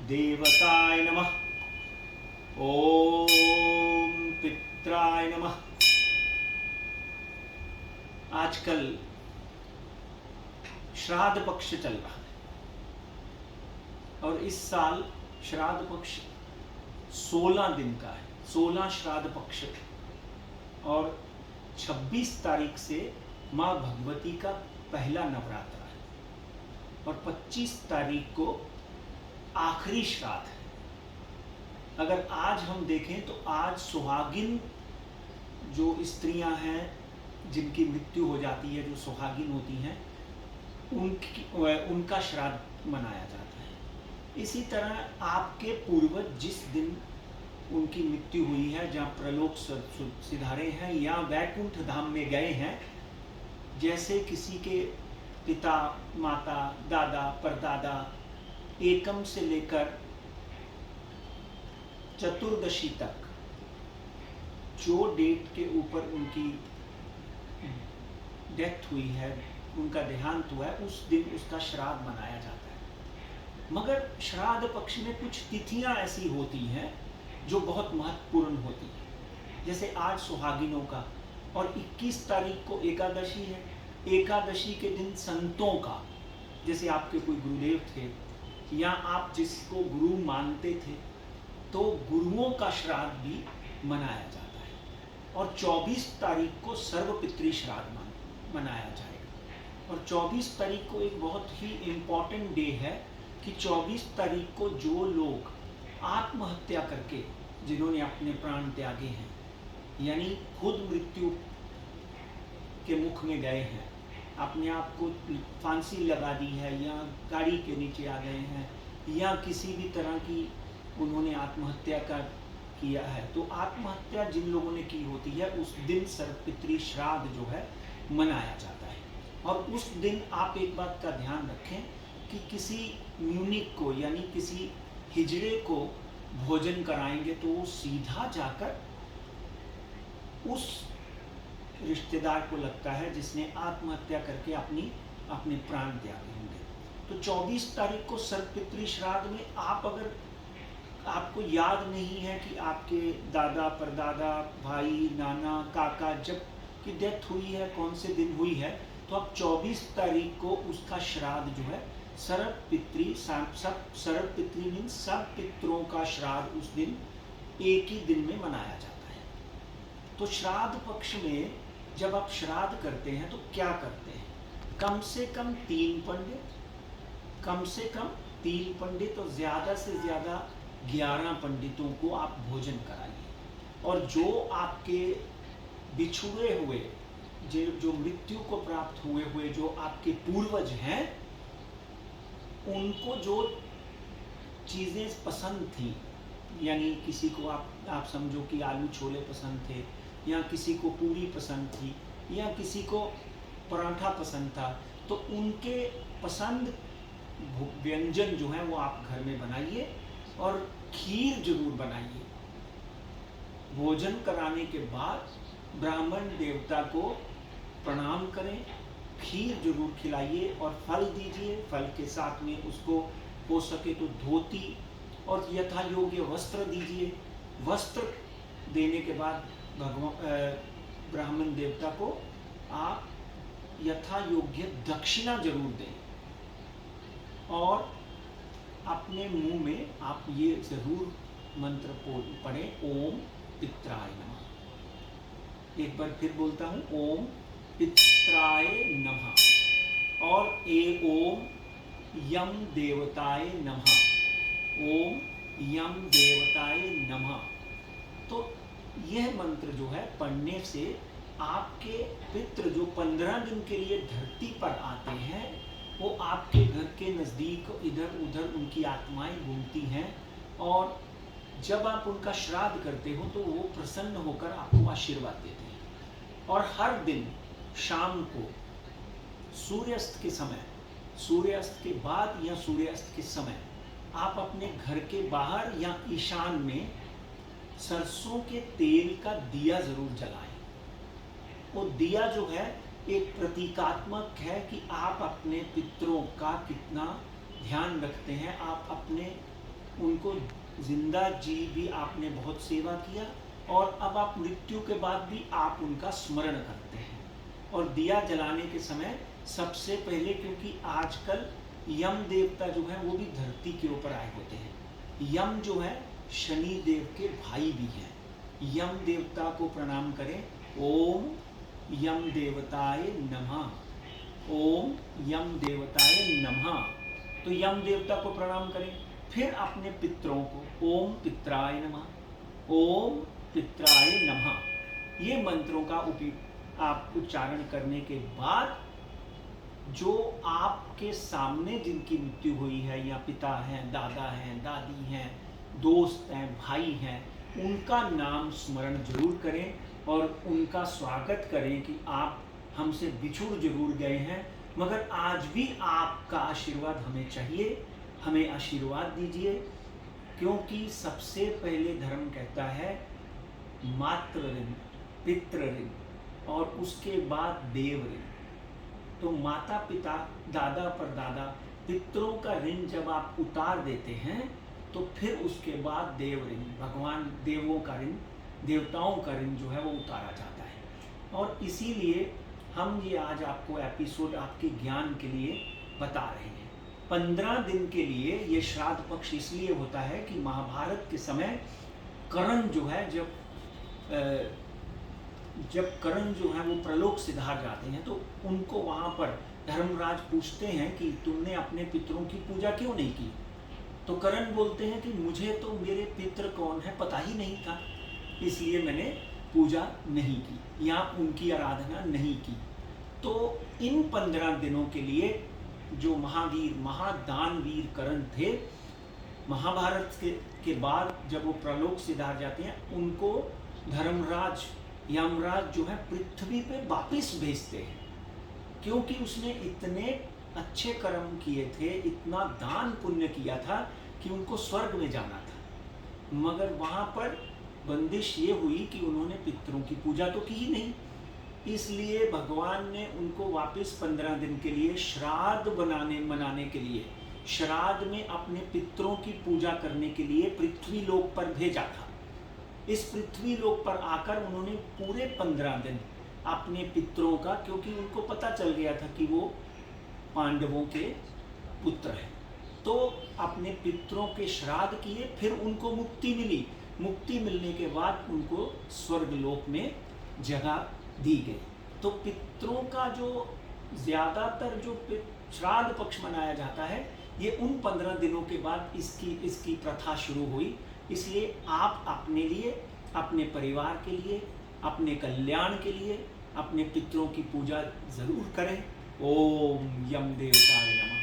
देवताय नमः। ओम पित्राय नमः। आजकल श्राद्ध पक्ष चल रहा है और इस साल श्राद्ध पक्ष 16 दिन का है। 16 श्राद्ध पक्ष और 26 तारीख से माँ भगवती का पहला नवरात्र है और 25 तारीख को आखिरी श्राद्ध है। अगर आज हम देखें तो आज सुहागिन जो स्त्रियां हैं जिनकी मृत्यु हो जाती है, जो सुहागिन होती हैं, उनका श्राद्ध मनाया जाता है। इसी तरह आपके पूर्वज जिस दिन उनकी मृत्यु हुई है, जहाँ प्रलोक सिधारे हैं या वैकुंठ धाम में गए हैं, जैसे किसी के पिता, माता, दादा, परदादा एकम से लेकर चतुर्दशी तक जो डेट के ऊपर उनकी डेथ हुई है, उनका देहांत हुआ है, उस दिन उसका श्राद्ध मनाया जाता है। मगर श्राद्ध पक्ष में कुछ तिथियां ऐसी होती हैं जो बहुत महत्वपूर्ण होती है। जैसे आज सुहागिनों का और 21 तारीख को एकादशी है। एकादशी के दिन संतों का, जैसे आपके कोई गुरुदेव थे या आप जिसको गुरु मानते थे, तो गुरुओं का श्राद्ध भी मनाया जाता है। और 24 तारीख को सर्वपितृ श्राद्ध मनाया जाएगा। और 24 तारीख को एक बहुत ही इम्पॉर्टेंट डे है कि 24 तारीख को जो लोग आत्महत्या करके, जिन्होंने अपने प्राण त्यागे हैं, यानी खुद मृत्यु के मुख में गए हैं, अपने आप को फांसी लगा दी है या गाड़ी के नीचे आ गए हैं या किसी भी तरह की उन्होंने आत्महत्या किया है, तो आत्महत्या जिन लोगों ने की होती है उस दिन सर्वपितृ श्राद्ध जो है मनाया जाता है। और उस दिन आप एक बात का ध्यान रखें कि किसी म्यूनिक को यानी किसी हिजड़े को भोजन कराएंगे तो वो सीधा जाकर उस रिश्तेदार को लगता है जिसने आत्महत्या करके अपने प्राण त्यागे होंगे। तो 24 तारीख को सर्वपितृ श्राद्ध में आप अगर आपको याद नहीं है कि आपके दादा, परदादा, भाई, नाना, काका जब की डेथ हुई है, कौन से दिन हुई है, तो आप 24 तारीख को उसका श्राद्ध जो है सर्वपितृ मीन्स सब पितरों का श्राद्ध उस दिन एक ही दिन में मनाया जाता है। तो श्राद्ध पक्ष में जब आप श्राद्ध करते हैं तो क्या करते हैं? कम से कम 3 पंडित और ज़्यादा से ज़्यादा 11 पंडितों को आप भोजन कराइए। और जो आपके बिछुड़े हुए, जो मृत्यु को प्राप्त हुए जो आपके पूर्वज हैं, उनको जो चीज़ें पसंद थी, यानी किसी को आप समझो कि आलू छोले पसंद थे, या किसी को पूरी पसंद थी, या किसी को पराठा पसंद था, तो उनके पसंद व्यंजन जो है वो आप घर में बनाइए और खीर जरूर बनाइए। भोजन कराने के बाद ब्राह्मण देवता को प्रणाम करें, खीर जरूर खिलाइए और फल दीजिए। फल के साथ में उसको हो सके तो धोती और यथा योग्य वस्त्र दीजिए। वस्त्र देने के बाद ब्राह्मण देवता को आप यथा योग्य दक्षिणा जरूर दें और अपने मुंह में आप ये जरूर मंत्र पढ़ें, ओम पित्राय नमः। एक बार फिर बोलता हूँ, ओम पित्राय नमः और ओम यम देवताय नमः, ओम यम देवताय नमः। तो यह मंत्र जो है पढ़ने से आपके पितृ जो 15 दिन के लिए धरती पर आते हैं, वो आपके घर के नज़दीक इधर उधर उनकी आत्माएं घूमती हैं और जब आप उनका श्राद्ध करते हो तो वो प्रसन्न होकर आपको आशीर्वाद देते हैं। और हर दिन शाम को सूर्यास्त के समय, सूर्यास्त के बाद या सूर्यास्त के समय आप अपने घर के बाहर या ईशान में सरसों के तेल का दिया जरूर जलाएं। वो दिया जो है एक प्रतीकात्मक है कि आप अपने पितरों का कितना ध्यान रखते हैं, आप अपने उनको जिंदा जी भी आपने बहुत सेवा किया, और अब आप मृत्यु के बाद भी आप उनका स्मरण करते हैं। और दिया जलाने के समय सबसे पहले, क्योंकि आजकल यम देवता जो है वो भी धरती के ऊपर आए होते हैं। यम जो है शनि देव के भाई भी हैं। यम देवता को प्रणाम करें। ओम यम देवताय नमः। ओम यम देवताय नमः। तो यम देवता को प्रणाम करें। फिर अपने पितरों को ओम पित्राय नमः, ओम पित्राय नमः, ये मंत्रों का आप उच्चारण करने के बाद जो आपके सामने जिनकी मृत्यु हुई है, या पिता हैं, दादा हैं, दादी हैं, दोस्त हैं, भाई हैं, उनका नाम स्मरण जरूर करें और उनका स्वागत करें कि आप हमसे बिछुड़ जरूर गए हैं, मगर आज भी आपका आशीर्वाद हमें चाहिए, हमें आशीर्वाद दीजिए। क्योंकि सबसे पहले धर्म कहता है मातृ ऋण, पितृ ऋण, और उसके बाद देव ऋण। तो माता पिता, दादा परदादा, पितरों का ऋण जब आप उतार देते हैं तो फिर उसके बाद देव ऋण, भगवान देवों का ऋण, देवताओं का ऋण जो है वो उतारा जाता है। और इसीलिए हम ये आज आपको एपिसोड आपके ज्ञान के लिए बता रहे हैं। 15 दिन के लिए ये श्राद्ध पक्ष इसलिए होता है कि महाभारत के समय कर्ण जो है, जब कर्ण जो है वो प्रलोक सिधार जाते हैं, तो उनको वहाँ पर धर्मराज पूछते हैं कि तुमने अपने पितरों की पूजा क्यों नहीं की। तो कर्ण बोलते हैं कि मुझे तो मेरे पितृ कौन है पता ही नहीं था, इसलिए मैंने पूजा नहीं की या उनकी आराधना नहीं की। तो इन 15 दिनों के लिए जो महावीर महादानवीर कर्ण थे, महाभारत के बाद जब वो प्रलोक सिधार जाते हैं, उनको धर्मराज यमराज जो है पृथ्वी पे वापिस भेजते हैं, क्योंकि उसने इतने अच्छे कर्म किए थे, इतना दान पुण्य किया था कि उनको स्वर्ग में जाना था। मगर वहाँ पर बंदिश ये हुई कि उन्होंने पितरों की पूजा तो की ही नहीं, इसलिए भगवान ने उनको वापस 15 दिन के लिए श्राद्ध मनाने के लिए, श्राद्ध में अपने पितरों की पूजा करने के लिए पृथ्वी लोक पर भेजा था। इस पृथ्वी लोक पर आकर उन्होंने पूरे 15 दिन अपने पितरों का, क्योंकि उनको पता चल गया था कि वो पांडवों के पुत्र हैं, तो अपने पितरों के श्राद्ध किए। फिर उनको मुक्ति मिली। मुक्ति मिलने के बाद उनको स्वर्ग लोक में जगह दी गई। तो पितरों का जो ज़्यादातर जो श्राद्ध पक्ष मनाया जाता है, ये उन 15 दिनों के बाद इसकी प्रथा शुरू हुई। इसलिए आप अपने लिए, अपने परिवार के लिए, अपने कल्याण के लिए अपने पितरों की पूजा जरूर करें। ओम यम देवताय नमः।